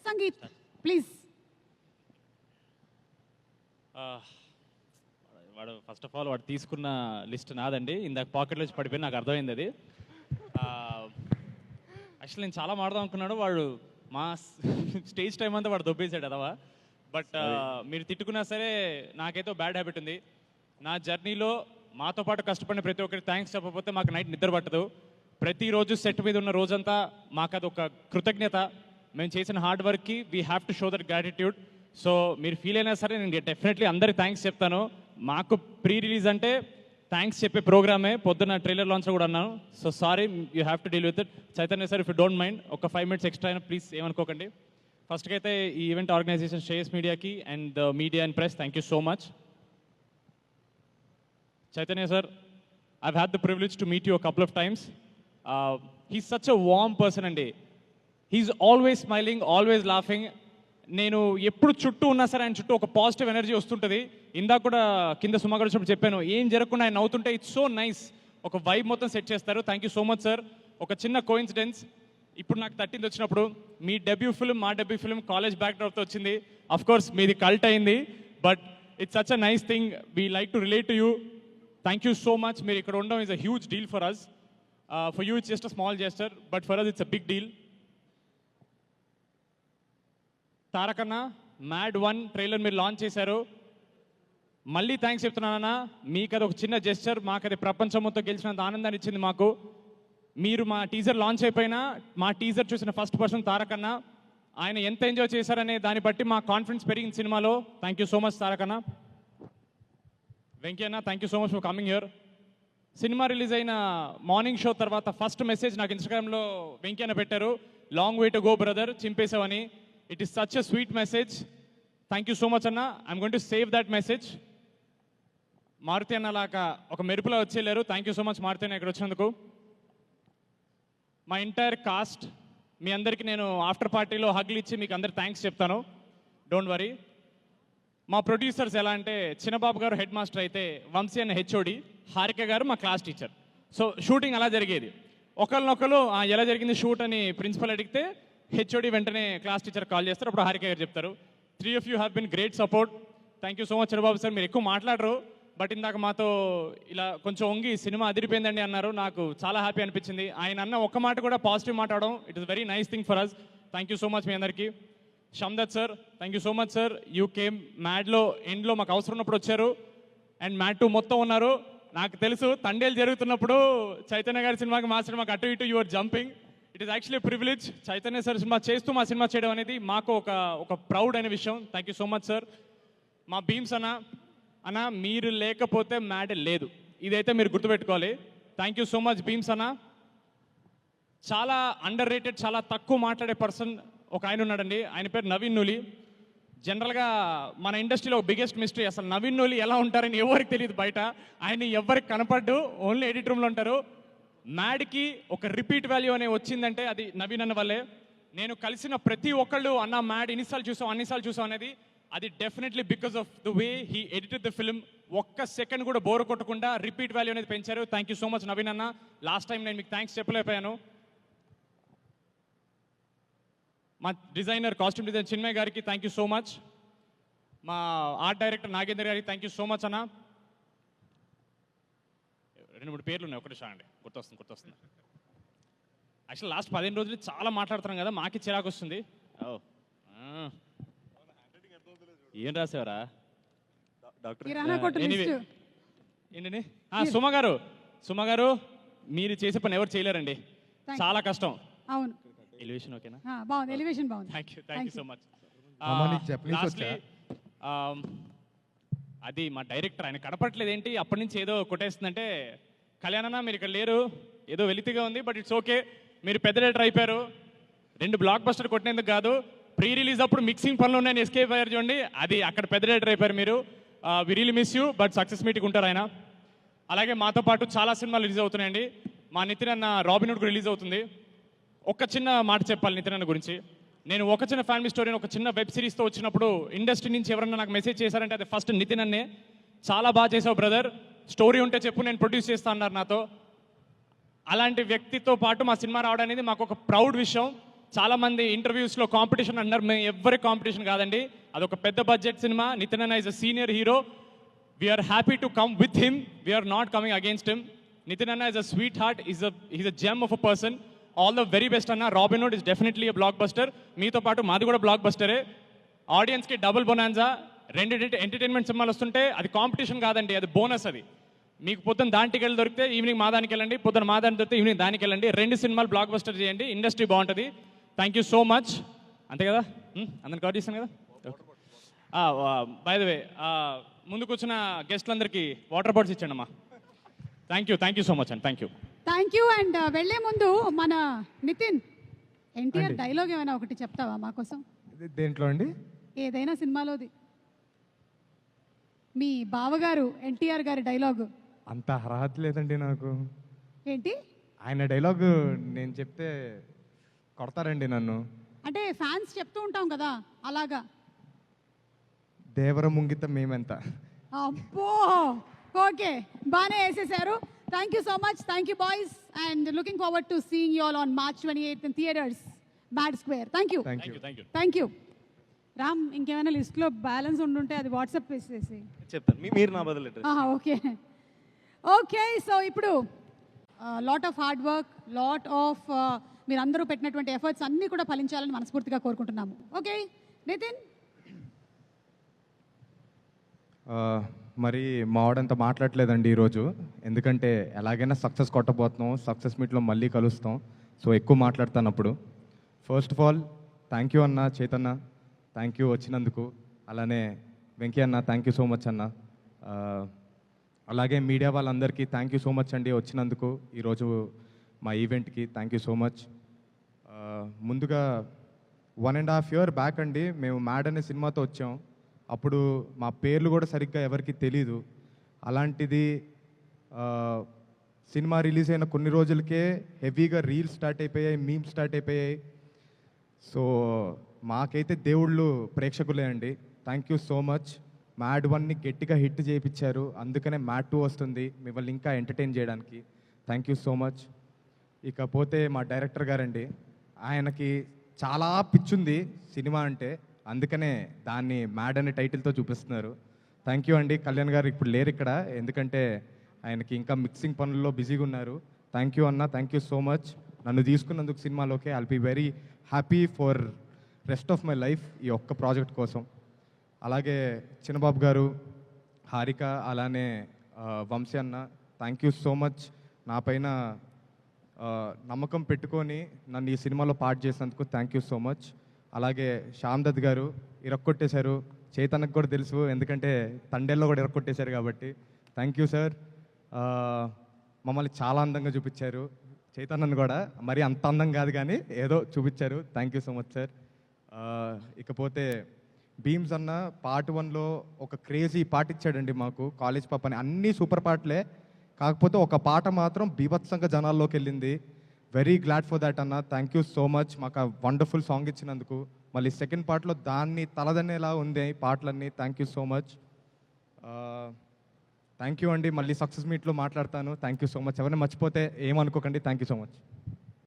Sangeet please. వాడు first of all వాడు తీసుకున్న లిస్ట్ నాదండి. ఇందాక పాకెట్లో వచ్చి పడిపోయి నాకు అర్థమైంది అది. యాక్చువల్లీ నేను చాలా మాడదాం అనుకున్నాడు, వాడు మా స్టేజ్ టైం అంతా వాడు దొబ్బేశాడు అదవా. బట్ మీరు తిట్టుకున్నా సరే నాకైతే బ్యాడ్ హ్యాబిట్ ఉంది. నా జర్నీలో మాతో పాటు కష్టపడిన ప్రతి ఒక్కరికి థ్యాంక్స్ చెప్పకపోతే మాకు నైట్ నిద్ర పట్టదు. ప్రతిరోజు సెట్ మీద ఉన్న రోజంతా మాకు అది ఒక కృతజ్ఞత. మేము చేసిన హార్డ్ వర్క్కి we have to show that gratitude. So మీరు ఫీల్ అయినా సరే నేను డెఫినెట్లీ అందరికి థ్యాంక్స్ చెప్తాను. మాకు ప్రీ రిలీజ్ అంటే థ్యాంక్స్ చెప్పే ప్రోగ్రామే. పొద్దున్న ట్రైలర్ లాంచ్లో కూడా అన్నాను. So sorry, you have to deal with it. Chaitanya sir, if you don't mind ఒక 5 minutes ఎక్స్ట్రా అయినా ప్లీజ్ ఏమనుకోకండి. ఫస్ట్కి అయితే ఈ ఈవెంట్ ఆర్గనైజేషన్ శ్రేయస్ మీడియాకి and the media and press thank you so much. Chaitanya sir, I've had the privilege to meet you a couple of times. He's such a warm person and he's always smiling, always laughing. నేను ఎప్పుడు చుట్టూ ఉన్నా సరే ఆయన చుట్టూ ఒక positive energy వస్తుంటుంది. ఇందాక కూడా కింద సుమా గడిచినప్పుడు చెప్పాను, ఏం జరగకుండా ఆయన నవ్వుతుంటే ఇట్స్ సో నైస్. ఒక వైబ్ మొత్తం సెట్ చేస్తారు. Thank you so much sir. ఒక చిన్న కోఇన్సిడెన్స్, ఇప్పుడు నాకు 13th వచ్చినప్పుడు మీ డెబ్యూ ఫిల్మ్ మా డెబ్యూ ఫిల్మ్ కాలేజ్ బ్యాక్డ్రాప్తో వచ్చింది. అఫ్ కోర్స్ మీది కల్ట్ అయింది, but it's such a nice thing. We like to relate to you. Thank you so much. మీరు ఇక్కడ ఉండడం is a huge deal for us. For you it's just a small gesture, but for us it's a big deal. తారకన్న, Mad 1 trailer మీరు launch చేశారు. మళ్ళీ thanks చెప్తున్నానన్నా. మీకు అది ఒక చిన్న జెస్చర్, మాకు అది ప్రపంచం మొత్తం గెలిచినంత ఆనందాన్ని ఇచ్చింది మాకు. మీరు మా టీజర్ లాంచ్ అయిపోయినా మా టీజర్ చూసిన ఫస్ట్ పర్సన్ తారకన్న. ఆయన ఎంత ఎంజాయ్ చేశారనే దాన్ని బట్టి మా కాన్ఫిడెన్స్ పెరిగింది సినిమాలో. థ్యాంక్ యూ సో మచ్ తారకన్న. వెంకయ్యన్న, thank you so much for coming here. Cinema release అయిన మార్నింగ్ షో తర్వాత ఫస్ట్ మెసేజ్ నాకు ఇన్స్టాగ్రామ్లో వెంకయ్యన్న పెట్టారు, long way to go brother, చింపేసావని. It is such a sweet message. Thank you so much అన్న. I'm going to save that message. Maruthi అన్న లాగా ఒక మెరుపులో వచ్చేళ్ళారు. Thank you so much Maruthi అన్న ఇక్కడ వచ్చినందుకు. మా ఎంటైర్ కాస్ట్, మీ అందరికీ నేను ఆఫ్టర్ పార్టీలో హగ్లు ఇచ్చి మీకు అందరు థ్యాంక్స్ చెప్తాను, డోంట్ వరీ. మా ప్రొడ్యూసర్స్ ఎలా అంటే, చిన్నబాబు గారు హెడ్ మాస్టర్ అయితే వంశీ అన్న హెచ్ఓడి, హారిక గారు మా క్లాస్ టీచర్. సో షూటింగ్ అలా జరిగేది. ఒకరినొకరు ఎలా జరిగింది షూట్ అని ప్రిన్సిపల్ అడిగితే హెచ్ఓడి వెంటనే క్లాస్ టీచర్ కాల్ చేస్తారు, అప్పుడు హారిక గారు చెప్తారు. 3 of you have been great support. Thank you so much Chinnababu sir. మీరు ఎక్కువ మాట్లాడరు, బట్ ఇందాక మాతో ఇలా కొంచెం వంగి సినిమా అదిరిపోయిందండి అన్నారు. నాకు చాలా హ్యాపీ అనిపించింది. ఆయన అన్న ఒక్క మాట కూడా పాజిటివ్ మాట్లాడడం, it is very nice thing for us. Thank you so much మీ అందరికీ. Shamdat sir, thank you so much sir. You came మ్యాడ్లో ఎండ్లో మాకు అవసరం ఉన్నప్పుడు వచ్చారు, అండ్ మ్యాడ్ 2 మొత్తం ఉన్నారు. నాకు తెలుసు తండేలు జరుగుతున్నప్పుడు చైతన్య గారి సినిమాకి మా సినిమాకి అటు ఇటు your jumping. It is actually privilege. Chaitanya sir cinema చేస్తూ మా సినిమా చేయడం అనేది మాకు ఒక ప్రౌడ్ అనే విషయం. Thank you so much sir. మా భీమ్స్ అన్న మీరు లేకపోతే మ్యాడ్ లేదు, ఇదైతే మీరు గుర్తుపెట్టుకోవాలి. Thank you so much Bheems అన్న. చాలా అండర్ రేటెడ్, చాలా తక్కువ మాట్లాడే పర్సన్ ఒక ఆయన ఉన్నాడండి, ఆయన పేరు నవీన్ నూలి. జనరల్గా మన ఇండస్ట్రీలో బిగ్గెస్ట్ మిస్టరీ, అసలు నవీన్ నూలి ఎలా ఉంటారని ఎవరికి తెలియదు బయట. ఆయన ఎవరికి కనపడ్డు, ఓన్లీ ఎడిట్ రూమ్లో ఉంటారు. మ్యాడ్కి ఒక రిపీట్ వాల్యూ అనే వచ్చిందంటే అది నవీన్ అన్న వల్లే. నేను కలిసిన ప్రతి ఒక్కళ్ళు అన్న మ్యాడ్ ఇన్నిసార్లు చూసాం అన్నిసార్లు చూసాం అనేది, అది definitely because of the way he edited the film. ఒక్క సెకండ్ కూడా బోర్ కొట్టకుండా రిపీట్ వాల్యూ అనేది పెంచారు. Thank you so much Naveen అన్న. లాస్ట్ టైం నేను మీకు థ్యాంక్స్ చెప్పలేకపోయాను. మా డిజైనర్, కాస్ట్యూమ్ డిజైనర్ చిన్మయ్ గారికి థ్యాంక్ యూ సో మచ్. మా ఆర్ట్ డైరెక్టర్ నాగేంద్ర గారికి థ్యాంక్ యూ సో మచ్ అన్న. 2-3 పేర్లు ఉన్నాయి, ఒకటి అండి గుర్తొస్తుంది. యాక్చువల్ లాస్ట్ 15 రోజులు చాలా మాట్లాడుతున్నాం కదా, మాకి చిరాకు వస్తుంది. ఏం రాసేవరా ఏంటండి? సుమ గారు మీరు చేసే పని ఎవరు చేయలేరండి, చాలా కష్టం. అవును, ఎలివేషన్ ఓకేనా? బాగుంది, ఎలివేషన్ బాగుంది. Thank you so much. అది మా డైరెక్టర్, ఆయన కనపట్లేదు ఏంటి అప్పటి నుంచి ఏదో కొట్టేస్తుందంటే, కళ్యాణన్న మీరు ఇక్కడ లేరు, ఏదో వెలితిగా ఉంది, బట్ ఇట్స్ ఓకే. మీరు పెద్ద డైరెక్టర్ అయిపోయారు. 2 బ్లాక్ బస్టర్ కొట్టినందుకు కాదు, ప్రీ రిలీజ్ అప్పుడు మిక్సింగ్ పనులు ఉన్నాయని ఎస్కేప్ అయ్యారు చూడండి, అది అక్కడ పెద్ద డైరెక్టర్ అయిపోయారు మీరు. We really miss you, but success meeting ఉంటారు ఆయన. అలాగే మాతో పాటు చాలా సినిమాలు రిలీజ్ అవుతున్నాయండి. మా నితిన్ అన్న రాబిన్హుడ్ రిలీజ్ అవుతుంది. ఒక చిన్న మాట చెప్పాలి నితిన్ అన్న గురించి. నేను ఒక చిన్న ఫ్యామిలీ స్టోరీని ఒక చిన్న వెబ్ సిరీస్తో వచ్చినప్పుడు ఇండస్ట్రీ నుంచి ఎవరన్నా నాకు మెసేజ్ చేశారంటే అది ఫస్ట్ నితిన్ అన్నే. చాలా బాగా చేసావు బ్రదర్, స్టోరీ ఉంటే చెప్పు నేను ప్రొడ్యూస్ చేస్తా అన్నారు నాతో. అలాంటి వ్యక్తితో పాటు మా సినిమా రావడం అనేది మాకు ఒక ప్రౌడ్ విషయం. చాలా మంది ఇంటర్వ్యూస్లో కాంపిటీషన్ అన్నారు, మేము ఎవ్వరి కాంపిటీషన్ కాదండి, అదొక పెద్ద బడ్జెట్ సినిమా. నితిన్ అన్న is a senior hero, we are happy to come with him, we are not coming against him. Nitin అన్న is a sweet heart, is a gem of a person. All the very best అన్న. Robin Hood is definitely a blockbuster. మీతో పాటు మాది కూడా black బస్టరే. ఆడియన్స్కి double bonanza. రెండు entertainment సినిమాలు వస్తుంటే అది కాంపిటీషన్ కాదండి, అది బోనస్. అది మీకు పొద్దున్న దానికి వెళ్ళి దొరికితే ఈవినింగ్ మా దానికి వెళ్ళండి, పొద్దున్న మా దానికి దొరికితే ఈవినింగ్ దానికి వెళ్ళండి. రెండు సినిమాలు బ్లాక్ బస్టర్ చేయండి, ఇండస్ట్రీ బాగుంటుంది. Thank you so much. అంతే కదా, అందరిని కవర్ చేస్తాను కదా. బై ద వే, ముందు కూర్చున్న గెస్ట్లందరికీ వాటర్ బాటిల్స్ ఇచ్చండి అమ్మా. థ్యాంక్ యూ సో మచ్ అండి. Thank you. అండ్ వెళ్లే ముందు మన నితిన్ ఎన్టీఆర్ డైలాగ్ ఏమైనా ఒకటి చెప్తావా మా కోసం? దేంట్లో అండి? ఏదైనా సినిమాలోది, మీ బావగారు ఎన్టీఆర్ గారి డైలాగు. అంత అర్హత లేదండి నాకు. ఏంటి? ఆయన డైలాగ్ నేను చెప్తే కొడతారండి నన్ను. అంటే ఫ్యాన్స్ చెప్తూ ఉంటాం కదా, అలాగా. దేవర ముంగిత మేమెంత. అబ్బో, ఓకే, బాగానే వేసేసారు. Thank you so much. Thank you boys, and looking forward to seeing you all on March 28th in theaters, Mad Square. Thank you. Thank you. Ram, ఇంకేమైనా లిస్ట్లో బ్యాలెన్స్ ఉండుంటే అది వాట్సాప్ వేసేసి చెప్తాను, మీరు నా బదులు ఓకే. ఓకే, సో ఇప్పుడు lot of hard work, lot of మీరందరూ పెట్టినటువంటి ఎఫర్ట్స్ అన్నీ కూడా ఫలించాలని మనస్ఫూర్తిగా కోరుకుంటున్నాము. ఓకే నితిన్. మరి మావాడంతా మాట్లాడలేదండి ఈరోజు, ఎందుకంటే ఎలాగైనా సక్సెస్ కొట్టబోతున్నాం, సక్సెస్ మీట్లో మళ్ళీ కలుస్తాం. సో ఎక్కువ మాట్లాడతాను అప్పుడు. First of all thank you అన్న, చైతన్య థ్యాంక్ యూ వచ్చినందుకు. అలానే వెంకీ అన్న థ్యాంక్ యూ సో మచ్ అన్న. అలాగే మీడియా వాళ్ళందరికీ థ్యాంక్ యూ సో మచ్ అండి వచ్చినందుకు ఈరోజు మా ఈవెంట్కి. Thank you so much. ముందుగా 1.5 year బ్యాక్ అండి మేము మ్యాడ్ అనే సినిమాతో వచ్చాం. అప్పుడు మా పేర్లు కూడా సరిగ్గా ఎవరికి తెలీదు. అలాంటిది సినిమా రిలీజ్ అయిన కొన్ని రోజులకే హెవీగా రీల్స్ స్టార్ట్ అయిపోయాయి, మీమ్స్ స్టార్ట్ అయిపోయాయి. సో మాకైతే దేవుళ్ళు ప్రేక్షకులే అండి. Thank you so much. Mad 1ని గట్టిగా హిట్ చేయించారు, అందుకనే మ్యాడ్ 2 వస్తుంది మిమ్మల్ని ఇంకా ఎంటర్టైన్ చేయడానికి. Thank you so much. ఇకపోతే మా డైరెక్టర్ గారండి, ఆయనకి చాలా పిచ్చుంది సినిమా అంటే, అందుకనే దాన్ని మ్యాడ్ అనే టైటిల్తో చూపిస్తున్నారు. థ్యాంక్ యూ అండి. కళ్యాణ్ గారు ఇప్పుడు లేరు ఇక్కడ, ఎందుకంటే ఆయనకి ఇంకా మిక్సింగ్ పనుల్లో బిజీగా ఉన్నారు. థ్యాంక్ యూ అన్న, థ్యాంక్ యూ సో మచ్. నన్ను తీసుకున్నందుకు సినిమాలోకి I'll be very happy for rest of my life ఈ ఒక్క ప్రాజెక్ట్ కోసం. అలాగే చిన్నబాబు గారు, హారిక, అలానే వంశీ అన్న థ్యాంక్ యూ సో మచ్. నా పైన నమ్మకం పెట్టుకొని నన్ను ఈ సినిమాలో పార్ట్ చేసినందుకు థ్యాంక్ యూ సో మచ్. అలాగే శ్యామ్ దత్ గారు ఇరక్కొట్టేశారు, చైతన్యకు కూడా తెలుసు ఎందుకంటే తండేల్లో కూడా ఇరక్కొట్టేశారు కాబట్టి. Thank you sir. మమ్మల్ని చాలా అందంగా చూపించారు, చైతన్యను కూడా మరీ అంత అందం కాదు కానీ ఏదో చూపించారు. Thank you so much sir. ఇకపోతే భీమ్స్ అన్న పార్ట్ 1లో ఒక క్రేజీ పాట ఇచ్చాడండి మాకు, కాలేజ్ పాప అని. అన్నీ సూపర్ పాటలే, కాకపోతే ఒక పాట మాత్రం బీభత్సంగా జనాల్లోకి వెళ్ళింది. వెరీ గ్లాడ్ ఫర్ దాట్ అన్న. థ్యాంక్ యూ సో మచ్ మాకు వండర్ఫుల్ సాంగ్ ఇచ్చినందుకు. మళ్ళీ సెకండ్ పార్ట్లో దాన్ని తలదన్నేలా ఉంది పాటలన్నీ. Thank you so much. Thank you అండి. మళ్ళీ సక్సెస్ మీట్లో మాట్లాడతాను. Thank you so much. ఎవరైనా మర్చిపోతే ఏమనుకోకండి. Thank you so much.